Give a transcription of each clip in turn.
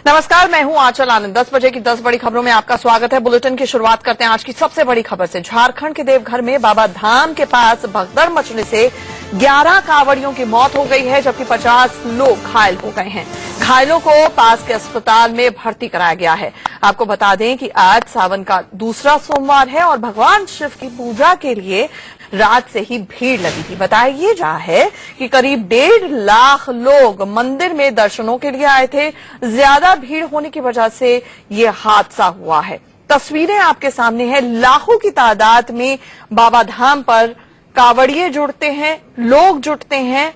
नमस्कार, मैं हूं आंचल आनंद। 10 बजे की 10 बड़ी खबरों में आपका स्वागत है। बुलेटिन की शुरुआत करते हैं आज की सबसे बड़ी खबर से। झारखंड के देवघर में बाबा धाम के पास भगदड़ मचने से 11 कांवड़ियों की मौत हो गई है, जबकि 50 लोग घायल हो गए हैं। घायलों को पास के अस्पताल में भर्ती कराया गया है। आपको बता दें कि आज सावन का दूसरा सोमवार है और भगवान शिव की पूजा के लिए रात से ही भीड़ लगी थी। बताया ये जा है कि करीब 1.5 लाख लोग मंदिर में दर्शनों के लिए आए थे। ज्यादा भीड़ होने की वजह से ये हादसा हुआ है। तस्वीरें आपके सामने हैं। लाखों की तादाद में बाबा धाम पर कांवड़िए जुड़ते हैं, लोग जुटते हैं।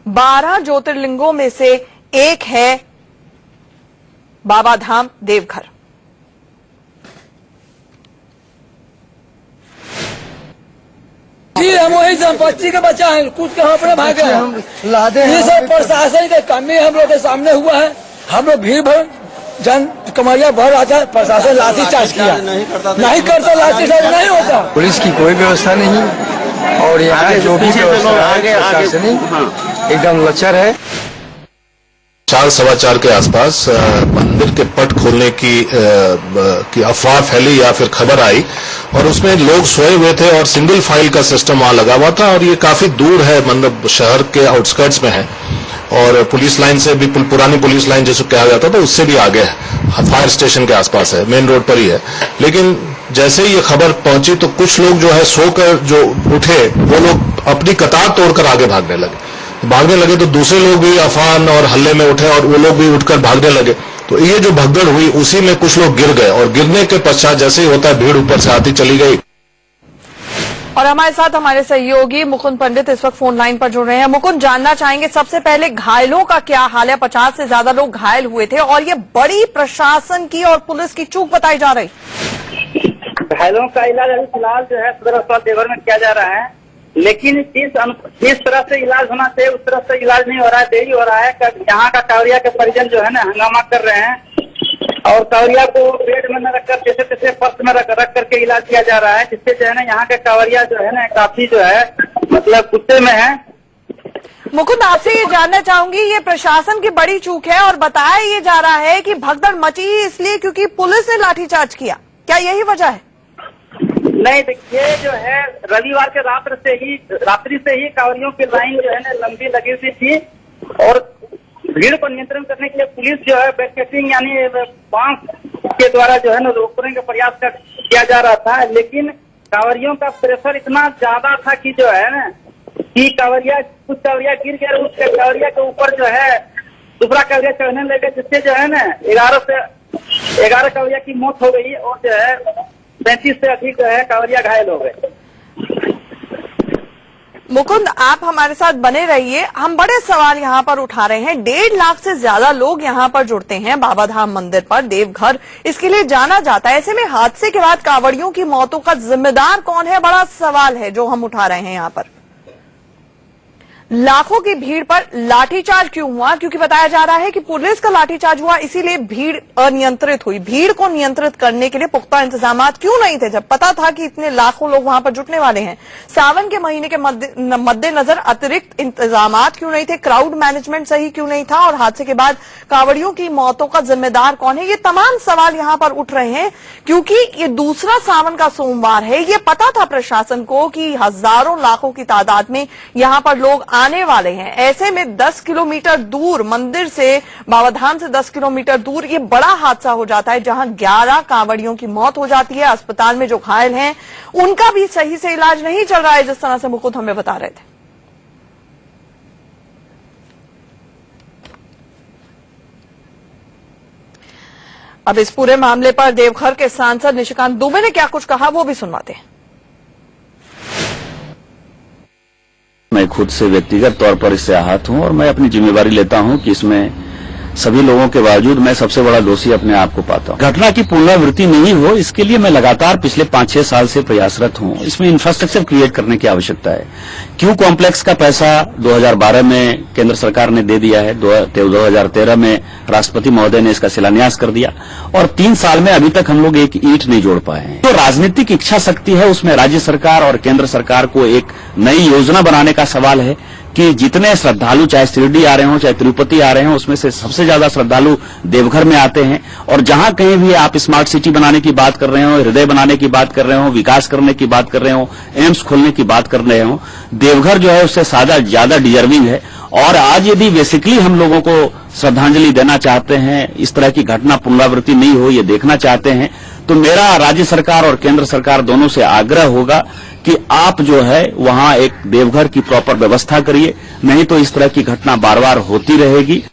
12 ज्योतिर्लिंगों में से एक है बाबा धाम देवघर। जी हम वही संपत्ति के बचा है, कुछ कहाँ अपने भागे हैं। ये सब प्रशासन के कमी हम लोग के सामने हुआ है। हम लोग भीड़ भर जन कमरिया भर आता है, प्रशासन लाठी चार्ज किया नहीं करता, लाठी चार्ज नहीं होता। पुलिस की कोई व्यवस्था नहीं और यहाँ जो भी प्रशासनिक एकदम लचर है। 4 सवा 4 के आसपास मंदिर के पट खोलने की अफवाह फैली या फिर खबर आई और उसमें लोग सोए हुए थे और सिंगल फाइल का सिस्टम वहां लगा हुआ था और ये काफी दूर है, मतलब शहर के आउटस्कर्ट्स में है और पुलिस लाइन से भी, पुरानी पुलिस लाइन जिसको कहा जाता था उससे भी आगे है, फायर स्टेशन के आसपास है, मेन रोड पर ही है। लेकिन जैसे ही ये खबर पहुंची तो कुछ लोग जो है सोकर जो उठे वो लोग अपनी कतार तोड़कर आगे भागने लगे तो दूसरे लोग भी अफवाह और हल्ले में उठे और वो लोग भी उठकर भागने लगे। तो ये जो भगदड़ हुई उसी में कुछ लोग गिर गए और गिरने के पश्चात जैसे ही होता है भीड़ ऊपर से आती चली गई। और हमारे साथ हमारे सहयोगी मुकुंद पंडित इस वक्त फोन लाइन पर जुड़ रहे हैं। मुकुंद, जानना चाहेंगे सबसे पहले घायलों का क्या हाल है? 50 से ज्यादा लोग घायल हुए थे और ये बड़ी प्रशासन की और पुलिस की चूक बताई जा रही। घायलों का इलाज अभी फिलहाल जो है सदर अस्पताल देवघर में किया जा रहा है, लेकिन जिस तरह से इलाज होना चाहिए उस तरह से इलाज नहीं हो रहा है, देरी हो रहा है। यहाँ का कांवड़िया के परिजन जो है ना हंगामा कर रहे हैं और कांवड़िया को बेड में न रखकर जैसे तैसे पर्स में रख करके इलाज किया जा रहा है, जिससे जो है ना यहाँ के कांवड़िया जो है ना काफी जो है मतलब गुस्से में है। मुकुंद, आपसे ये जानना चाहूंगी, ये प्रशासन की बड़ी चूक है और बताया ये जा रहा है कि भगदड़ मची इसलिए क्योंकि पुलिस ने लाठीचार्ज किया, क्या यही वजह है? नहीं, देखिए जो है रविवार के रात्रि से ही कांवड़ियों की लाइन जो है ना लंबी लगी हुई थी और भीड़ को नियंत्रण करने के लिए पुलिस जो है बैरिकेडिंग यानी बांस के द्वारा जो है ना रोकने का प्रयास किया जा रहा था, लेकिन कांवड़ियों का प्रेशर इतना ज्यादा था कि जो है ना कि कुछ कांवड़िया गिर गया, उस कांवड़िया के ऊपर जो है दूसरा कांवड़िया चढ़ने लगे, जिससे जो है ना 11 कांवड़िया की मौत हो गई और जो है 35 से अधिक जो है कांवड़िया घायल हो गए। मुकुंद, आप हमारे साथ बने रहिए। हम बड़े सवाल यहाँ पर उठा रहे हैं। 1.5 लाख से ज्यादा लोग यहाँ पर जुड़ते हैं बाबा धाम मंदिर पर, देवघर इसके लिए जाना जाता है। ऐसे में हादसे के बाद कांवड़ियों की मौतों का जिम्मेदार कौन है, बड़ा सवाल है जो हम उठा रहे हैं यहाँ पर। लाखों की भीड़ पर लाठीचार्ज क्यों हुआ? क्योंकि बताया जा रहा है कि पुलिस का लाठीचार्ज हुआ, इसीलिए भीड़ अनियंत्रित हुई। भीड़ को नियंत्रित करने के लिए पुख्ता इंतजाम क्यों नहीं थे जब पता था कि इतने लाखों लोग वहां पर जुटने वाले हैं? सावन के महीने के मद्देनजर अतिरिक्त इंतजाम क्यों नहीं थे? क्राउड मैनेजमेंट सही क्यों नहीं था? और हादसे के बाद कांवड़ियों की मौतों का जिम्मेदार कौन है? ये तमाम सवाल यहाँ पर उठ रहे हैं क्योंकि ये दूसरा सावन का सोमवार है। ये पता था प्रशासन को कि हजारों लाखों की तादाद में यहाँ पर लोग आने वाले हैं। ऐसे में 10 किलोमीटर दूर मंदिर से, बाबा धाम से 10 किलोमीटर दूर ये बड़ा हादसा हो जाता है जहां 11 कांवड़ियों की मौत हो जाती है। अस्पताल में जो घायल हैं उनका भी सही से इलाज नहीं चल रहा है, जिस तरह से मुकुंद हमें बता रहे थे। अब इस पूरे मामले पर देवघर के सांसद निशिकांत दुबे ने क्या कुछ कहा वो भी सुनवाते हैं। मैं खुद से व्यक्तिगत तौर पर इससे आहत हूं और मैं अपनी जिम्मेवारी लेता हूं कि इसमें सभी लोगों के बावजूद मैं सबसे बड़ा दोषी अपने आप को पाता हूं। घटना की पुनरावृत्ति नहीं हो इसके लिए मैं लगातार पिछले 5-6 साल से प्रयासरत हूं। इसमें इंफ्रास्ट्रक्चर क्रिएट करने की आवश्यकता है। क्यू कॉम्प्लेक्स का पैसा 2012 में केंद्र सरकार ने दे दिया है, 2013 में राष्ट्रपति महोदय ने इसका शिलान्यास कर दिया और 3 साल में अभी तक हम लोग एक ईंट नहीं जोड़ पाए हैं। तो राजनीतिक इच्छा शक्ति है, उसमें राज्य सरकार और केंद्र सरकार को एक नई योजना बनाने का सवाल है कि जितने श्रद्धालु चाहे शिरडी आ रहे हो चाहे तिरुपति आ रहे हो, उसमें से सबसे ज्यादा श्रद्धालु देवघर में आते हैं। और जहां कहीं भी आप स्मार्ट सिटी बनाने की बात कर रहे हो, हृदय बनाने की बात कर रहे हो, विकास करने की बात कर रहे हो, एम्स खोलने की बात कर रहे हो, देवघर जो है उससे ज्यादा डिजर्विंग है। और आज यदि बेसिकली हम लोगों को श्रद्धांजलि देना चाहते हैं, इस तरह की घटना पुनरावृत्ति नहीं हो ये देखना चाहते हैं, तो मेरा राज्य सरकार और केंद्र सरकार दोनों से आग्रह होगा कि आप जो है वहां एक देवघर की प्रॉपर व्यवस्था करिए, नहीं तो इस तरह की घटना बार बार होती रहेगी।